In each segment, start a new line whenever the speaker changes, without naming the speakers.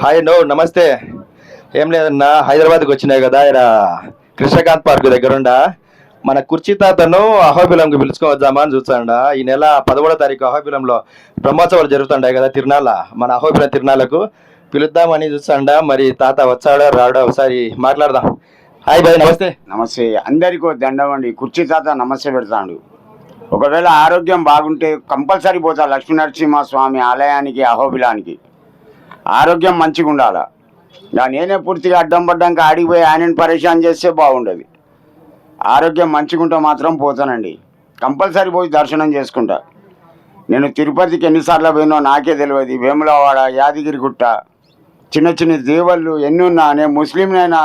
Hi నమస్తే. ఏం లేదన్నా, హైదరాబాద్కి వచ్చినాయి కదా, ఇక్కడ కృష్ణకాంత్ పార్క్ దగ్గరుండా మన కుర్చీ తాతను అహోబిలంకి పిలుచుకొని వద్దామా అని చూస్తాండ. ఈ నెల 11వ తారీఖు అహోబిలంలో బ్రహ్మోత్సవాలు జరుగుతుంటాయి కదా, తిరునాళ్ళ, మన అహోబిలం తిరునాళ్ళకు పిలుద్దామని చూస్తాండ. మరి తాత వచ్చాడో రాడో ఒకసారి మాట్లాడదాం. హాయ్ బాయ్, నమస్తే.
నమస్తే. అందరికీ దండం అండి. కుర్చీ తాత నమస్తే పెడతాడు. ఒకవేళ ఆరోగ్యం బాగుంటే కంపల్సరీ పోతా లక్ష్మీనరసింహస్వామి ఆలయానికి, అహోబిలానికి. ఆరోగ్యం మంచిగా ఉండాలా. నేనే పూర్తిగా అడ్డం పడ్డాక ఆడిపోయి ఆయనని పరేషాన్ చేస్తే బాగుండదు. ఆరోగ్యం మంచిగా ఉంటే మాత్రం పోతానండి. కంపల్సరీ పోయి దర్శనం చేసుకుంటా. నేను తిరుపతికి ఎన్నిసార్లు పోయినో నాకే తెలియదు. వేములవాడ, యాదగిరిగుట్ట, చిన్న చిన్న దేవుళ్ళు ఎన్ని ఉన్నా. నేను ముస్లింనైనా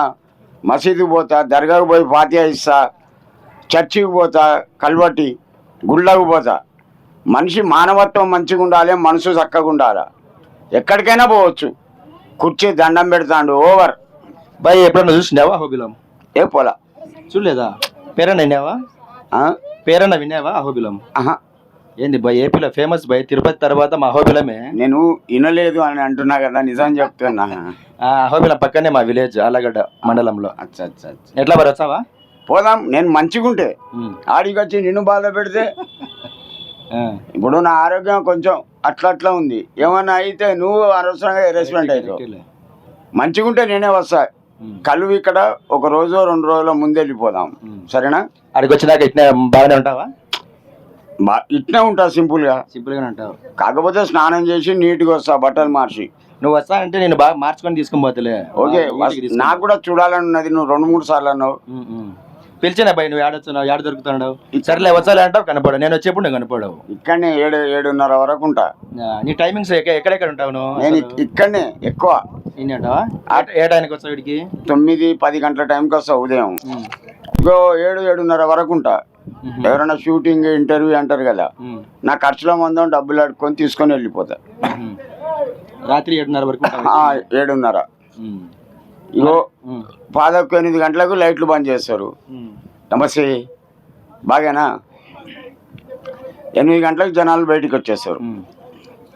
మసీదుకు పోతా, దర్గాకు పోయి ఫాతిహా ఇస్తా, చర్చికి పోతా, కల్వట్టి గుళ్ళకు పోతా. మనిషి మానవత్వం మంచిగా ఉండాలి, మనసు చక్కగా ఉండాలి. ఎక్కడికైనా పోవచ్చు. కుర్చీ దండం పెడతాడు ఓవర్.
బాయ్, ఎప్పుడన్నా చూసినావా అహోబిలం?
ఏ పోలా,
చూడలేదా? పేరన్నా విన్నావా? పేరన్నా విన్నావా అహోబిలం? ఏంది బాయ్, ఏపీలో ఫేమస్ బాయ్. తిరుపతి తర్వాత మా అహోబిలమే.
నేను వినలేదు అని అంటున్నా కదా, నిజం చెప్తున్నా.
అహోబిలం పక్కనే మా విలేజ్, ఆలగడ్డ మండలంలో.
అచ్చా అచ్చా అచ్చా.
ఎట్లా మరి వచ్చావా?
పోదాం. నేను మంచిగా ఉంటే ఆడికి వచ్చి నిన్ను బాధ పెడితే. ఇప్పుడు నా ఆరోగ్యం కొంచెం అట్లా ఉంది. ఏమన్నా అయితే నువ్వు అనవసరంగా హెరాస్మెంట్ అవుతావు. మంచిగా ఉంటే నేనే వస్తా. కలువు ఇక్కడ ఒక రోజు 2 రోజుల ముందు వెళ్ళిపోదాం, సరేనా?
అడిగి వచ్చినాక ఇట్లా బాగానే ఉంటావా?
ఇట్నే ఉంటా, సింపుల్గా
గానే ఉంటావు.
కాకపోతే స్నానం చేసి నీట్గా వస్తా, బట్టలు మార్చి.
నువ్వు వస్తా అంటే నేను బాగా మార్చుకొని తీసుకొని పోతలే.
ఓకే, నాకు కూడా చూడాలని ఉన్నది. నువ్వు 2-3 సార్లు అన్నావు.
పిలిచినా బాయ్, నువ్వు ఏడొచ్చున్నావు, ఏడ దొరుకుతున్నావు? సరేలే వచ్చాలి అంటావు, కనపడవు. నేను వచ్చేప్పుడు నువ్వు కనపడవు.
ఇక్కడనే 7-7:30 వరకు ఉంటా.
నీ టైమింగ్స్ ఎక్కడెక్కడ ఉంటావు నువ్వు?
నేను ఇక్కడనే ఎక్కువ.
ఇన్ని ఉంటావా? ఏ టైంకి వస్తావు? వీడికి
9-10 గంటల టైంకి వస్తా ఉదయం. ఇంకో 7-7:30 వరకు ఉంటా. ఎవరైనా షూటింగ్, ఇంటర్వ్యూ అంటారు కదా, నా ఖర్చులో మందం డబ్బులు అడుక్కొని తీసుకొని వెళ్ళిపోతా.
రాత్రి 7:30 వరకు?
7:30. ఇగో 8 గంటలకు లైట్లు బంద్ చేస్తారు. నమస్తే, బాగానా? 8 గంటలకు జనాలు బయటికి వచ్చేస్తారు.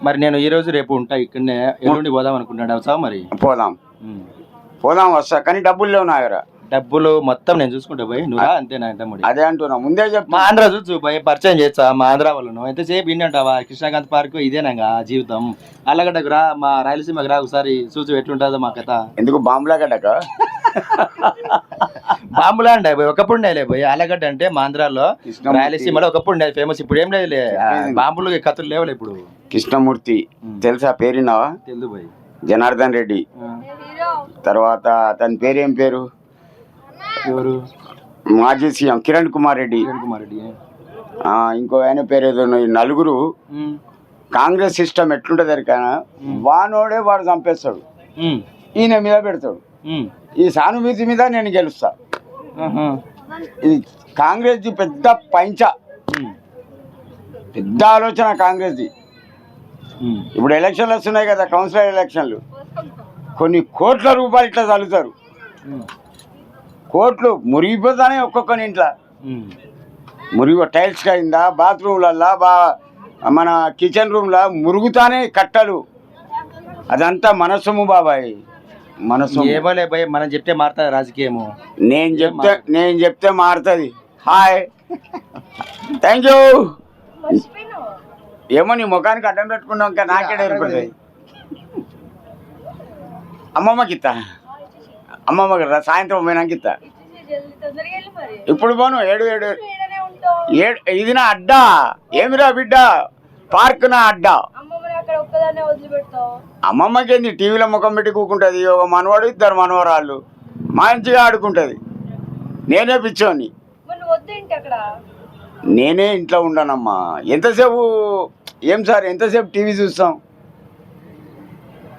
మరి నేను ఈ రోజు రేపు ఉంటా ఇక్కడనే, ఎల్లుండి పోదాం అనుకుంటున్నాడు. అవసరం మరి?
పోదాం వస్తా, కానీ డబ్బులు లేవు నా దగ్గర.
డబ్బులు మొత్తం నేను చూసుకుంటా పోయి, నువ్వు అంతేనా?
అదే అంటున్నా, ముందే చెప్తా.
మా ఆంధ్ర చూసు పోయి పరిచయం చేస్తా, మా ఆంధ్ర వాళ్ళను. ఎంతసేపు వింటావా? కృష్ణకాంత్ పార్క్ ఇదేనా జీవితం? అల్లగడ్డకు రా, మా రాయలసీమకు రా, ఒకసారి చూసి ఎట్లుంటుందో మా కథ.
ఎందుకు బాంబులా గడ్డక?
బాంబులా అండి పోయి, ఒకప్పుడు ఉండేలే పోయి. ఆలగడ్డ అంటే మా ఆంధ్రాలో, రాయలసీమలో ఒకప్పుడు ఉండేది ఫేమస్. ఇప్పుడు ఏం లేదులే, బాంబులు కథలు లేవులే ఇప్పుడు.
కృష్ణమూర్తి తెలుసా? పేరున్నావా?
తెలుసు పోయి.
జనార్దన్ రెడ్డి తర్వాత అతని పేరు ఏం పేరు?
ఎవరు?
మాజీ సీఎం కిరణ్ కుమార్ రెడ్డి. ఇంకో ఆయన పేరు ఏదో. నలుగురు. కాంగ్రెస్ సిస్టమ్ ఎట్లుంటది ఎరికైనా, వానోడే వాడు చంపేస్తాడు, ఈయన మీద పెడతాడు. ఈ సానుభూతి మీద నేను గెలుస్తా. ఇది కాంగ్రెస్ది పెద్ద పంచ, పెద్ద ఆలోచన కాంగ్రెస్ది. ఇప్పుడు ఎలక్షన్లు వస్తున్నాయి కదా, కౌన్సిలర్ ఎలక్షన్లు. కొన్ని కోట్ల రూపాయలు ఇట్లా చల్లుతారు. కోట్లు మురిగిపోతానే ఒక్కొక్కని ఇంట్లో. టైల్స్ అయిందా, బాత్రూమ్లల్లా, మన కిచెన్ రూమ్లో మురుగుతానే కట్టలు. అదంతా మనసొమ్ము బాబాయ్, మనసు.
ఏమోలే భయ్, మనం చెప్తే మారుతుంది రాజకీయము.
నేను చెప్తే మారుతుంది. Hi, thank you. ఏమో నీ ముఖానికి అడ్డం పెట్టుకున్నాం, ఇంకా నాకేడ ఏర్పడుతుంది. అమ్మమ్మకి ఇస్తా, అమ్మమ్మకి రా, సాయంత్రం పోయినాక ఇస్తా. ఇప్పుడు పోను 7 ఇది నా అడ్డా. ఏమిరా బిడ్డ, పార్క్ నా అడ్డా. అమ్మమ్మకి ఏంది, టీవీలో ముఖం పెట్టి కూకుంటుంది. ఒక మనవాడు, 2 మనవరాళ్ళు, మంచిగా ఆడుకుంటుంది. నేనే పిచ్చోని. నేనే ఇంట్లో ఉండనమ్మా. ఎంతసేపు ఏం సార్, ఎంతసేపు టీవీ చూస్తాం?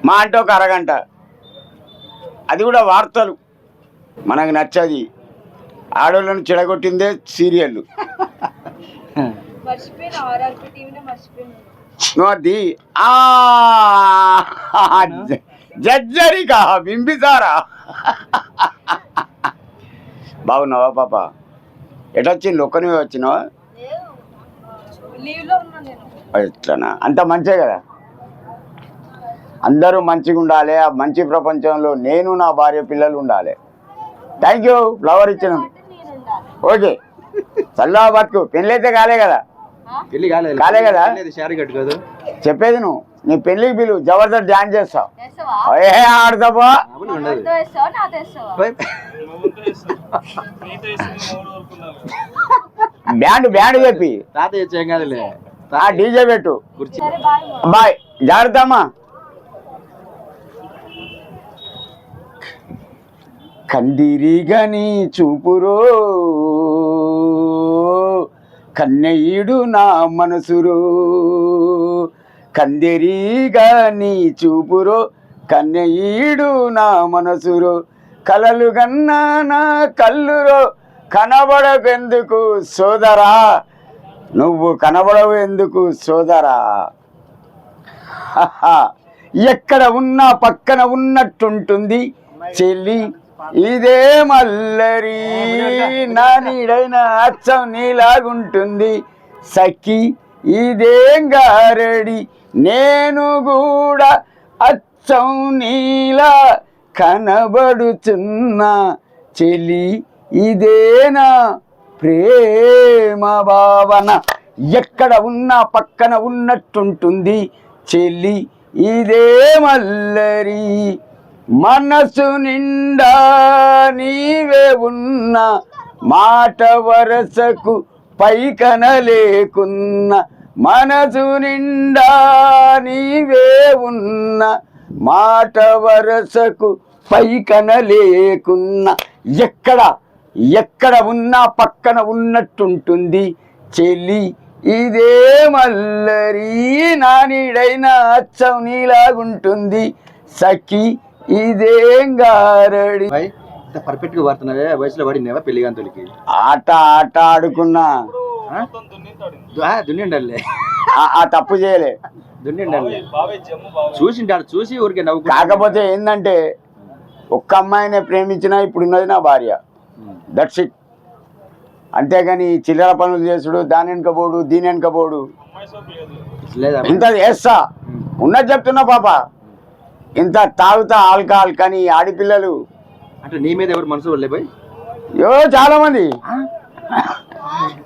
మా అంటే ఒక అరగంట, అది కూడా వార్తలు. మనకు నచ్చది. ఆడోళ్ళను చెడగొట్టిందే సీరియళ్ళు. అది జజ్జరికా బింబిసారా. బాగున్నావా పాప? ఎటొచ్చింది? ఒక్కనివే వచ్చినావా? ఎట్లనా? అంత మంచిగా కదా. అందరూ మంచిగా ఉండాలి. ఆ మంచి ప్రపంచంలో నేను నా భార్య పిల్లలు ఉండాలి. థ్యాంక్ యూ ఫ్లవర్ ఇచ్చిన. ఓకే చల్లా బతుకు. పెళ్ళైతే కాలే కదా,
పెళ్లి కాలేదు
కాలే కదా.
శారీ కట్టుకోదు
చెప్పేది నువ్వు. నీ పెళ్ళికి పిలు, జబర్దస్త్ డాన్స్ చేస్తావు. ఏ ఆడతావో బ్యాండ్ చెప్పి
తాతయ్య వచ్చాం కాదులే.
డీజే పెట్టు.
కుర్చీ
బాయ్, జాగ్రత్తమ్మా. కందిరిగని చూపురో కన్నయ్యుడు నా మనసురో, కందిరిగని చూపురో కన్నయ్యుడు నా మనసురో, కలలు గన్నా నా కల్లురో కనబడకెందుకు సోదరా, నువ్వు కనబడవు ఎందుకు సోదరా. ఎక్కడ ఉన్నా పక్కన ఉన్నట్టుంటుంది చెల్లి ఇదే మల్లరి, నా నీడైన అచ్చం నీలాగుంటుంది సఖి ఇదేం గారడి, నేను కూడా అచ్చం నీలా కనబడుచున్నా చెల్లి ఇదేనా ప్రేమ భావన. ఎక్కడ ఉన్నా పక్కన ఉన్నట్టుంటుంది చెల్లి ఇదే మల్లరి, మనసు నిండా నీవే ఉన్నా మాట వరసకు పైకన లేకున్నా, మనసు నిండా నీవే ఉన్నా మాట వరసకు పైకన లేకున్నా, ఎక్కడ ఉన్నా పక్కన ఉన్నట్టుంటుంది చెల్లి ఇదే మల్లరి, నా నీడైన అచ్చం నీలాగుంటుంది సఖి ఇదేం గారడి.
పర్ఫెక్ట్ గా వాడుతున్నావే, వయసులో పడినావా పెళ్లి గంతులకి?
ఆట ఆడుకున్నా,
దున్నిండాలే.
ఆ తప్పు చేయలే,
దున్నిండాలే. చూసింటాడు, చూసి ఊరికే నవ్వు.
కాకపోతే ఏంటంటే ఒక్క అమ్మాయినే ప్రేమించినా ఇప్పుడున్నది నా భార్య, దట్స్ ఇట్. అంతేగాని చిల్లర పనులు చేసుడు, దాని వెనుకపోడు దీని వెనుకపోడు ఇంత చేస్తా ఉన్నది చెప్తున్నా పాప. ఇంత తాగుతా ఆల్కహాల్. కానీ ఆడపిల్లలు
అంటే నీ మీద ఎవరు మనసు వాళ్ళే పోయి
చాలా మంది.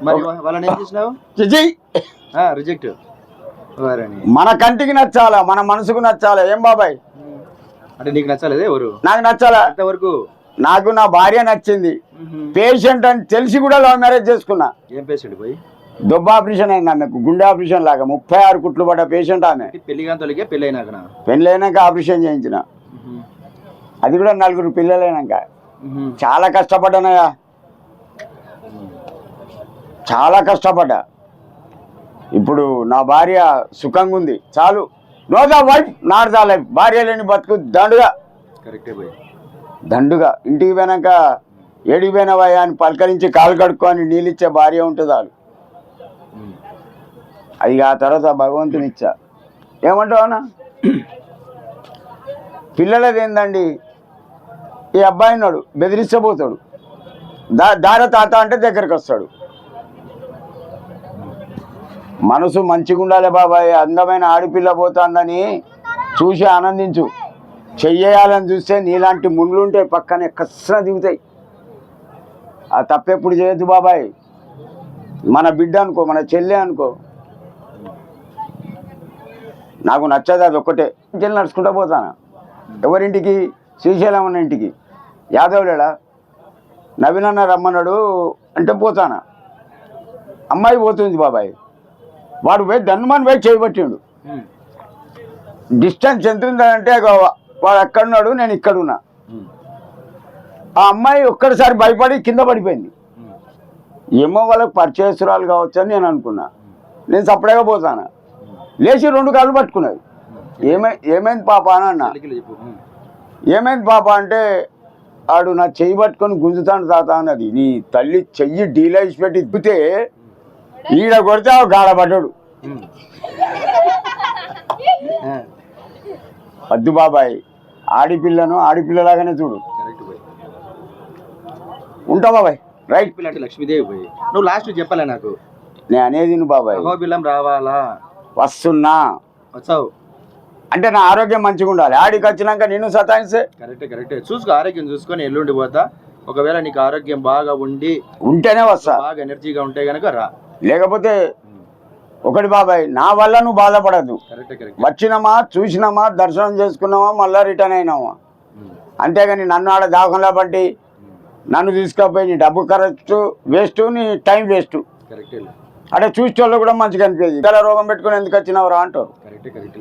మరి వాళ్ళని ఏం చేసినావు? రిజెక్ట్.
మన కంటికి నచ్చాలా, మన మనసుకు నచ్చాలా. ఏం బాబాయ్?
అంటే నీకు నచ్చలేదు ఎవరు?
నాకు నచ్చాలా.
అంతవరకు
నాకు నా భార్య నచ్చింది. పేషెంట్ అని తెలిసి కూడా లవ్ మ్యారేజ్ చేసుకున్నా.
ఏం పేషెంట్ పోయి?
దొబ్బ ఆపరేషన్ అయింది ఆమెకు, గుండె ఆపరేషన్ లాగా 36 కుట్లు పడ్డ పేషెంట్ ఆమె.
పెళ్లి గంతులకే
పెళ్ళైనాక ఆపరేషన్ చేయించిన, అది కూడా 4 పిల్లలైనాక. చాలా కష్టపడ్డానయ్యా, చాలా కష్టపడ్డా. ఇప్పుడు నా భార్య సుఖంగా ఉంది, చాలు. Know the wife not the life. భార్య లేని బతుకు దండుగా.
కరెక్టే పోయి
దండుగా. ఇంటికి పోయినాక ఏడికి పోయినవయ్యా అని పలకరించి కాలు కడుక్కొని నీళ్ళిచ్చే భార్య ఉంటుంది చాలు. అది ఆ తర్వాత భగవంతుని ఇచ్చా. ఏమంటావు అన్న? పిల్లలది ఏందండి, ఈ అబ్బాయి ఉన్నాడు బెదిరిస్తపోతాడు, దార తాత అంటే దగ్గరికి వస్తాడు. మనసు మంచిగా ఉండాలి బాబాయ్. అందమైన ఆడపిల్ల పోతుందని చూసి ఆనందించు. చెయ్యాలని చూస్తే నీలాంటి ముళ్ళుంటే పక్కనే కస్సన దిగుతాయి. ఆ తప్పెప్పుడు చేయొద్దు బాబాయ్. మన బిడ్డ అనుకో, మన చెల్లె అనుకో. నాకు నచ్చదు అది ఒక్కటే. చెల్లి నడుచుకుంటా పోతాను. ఎవరింటికి? శ్రీశైలం అన్న ఇంటికి. యాదవ్ లేడా, నవీన్ అన్న రమ్మన్నాడు అంటే పోతాను. అమ్మాయి పోతుంది బాబాయ్. వాడు పోయి ధన్మని పోయి చేయబట్టిండు. డిస్టెన్స్ ఎంత ఉందంటే వాడు అక్కడున్నాడు, నేను ఇక్కడున్నా. ఆ అమ్మాయి ఒక్కడిసారి భయపడి కింద పడిపోయింది. ఏమో వాళ్ళకి పరిచయస్తురాలు కావచ్చు అని నేను అనుకున్నా. నేను సపరేట్గా పోతాను. లేచి 2 కాళ్ళు పట్టుకున్నది. ఏమైంది పాప అని అన్నా. ఏమైంది పాప అంటే ఆడు నా చెయ్యి పట్టుకొని గుంజుతాను తాత అన్నది. నీ తల్లి చెయ్యి డీలైస్ పెట్టి ఇప్పితే ఈడ కొడితే ఆ గాడపడ్డాడు. వద్దు బాబాయ్, ఆడిపిల్లను ఆడిపిల్లలాగానే చూడు. ఉంటా బాబాయ్. రైట్.
లక్ష్మీదేవి పోయి నువ్వు లాస్ట్ చెప్పలే నాకు.
నేను అనేది నువ్వు బాబాయ్.
అహోబిలం రావాలా?
వస్తున్నా.
వచ్చావు.
అంటే నా ఆరోగ్యం మంచిగా ఉండాలి. ఆడికి వచ్చినాక నేను సతాయిస్తే
కరెక్టే చూసుకో, ఆరోగ్యం చూసుకొని ఎల్లుండి పోతా. ఒకవేళ నీకు ఆరోగ్యం బాగా
ఉంటేనే వస్తా,
బాగా ఎనర్జీగా ఉంటే గనక రా.
లేకపోతే ఒకటి బాబాయ్, నా వల్ల నువ్వు బాధపడద్దు.
కరెక్ట్
వచ్చినామా, చూసినామా, దర్శనం చేసుకున్నామా, మళ్ళీ రిటర్న్ అయినామా. అంతేగాని నన్ను ఆడ దాఖలా పట్టి నన్ను తీసుకపోయి నీ డబ్బు ఖర్చు వేస్ట్, నీ టైం వేస్ట్.
కరెక్ట్
అంటే చూసేవాళ్ళు కూడా మంచిగా అనిపించేది. ఇలా రోగం పెట్టుకుని ఎందుకు వచ్చినావురా అంటారు.
కరెక్ట్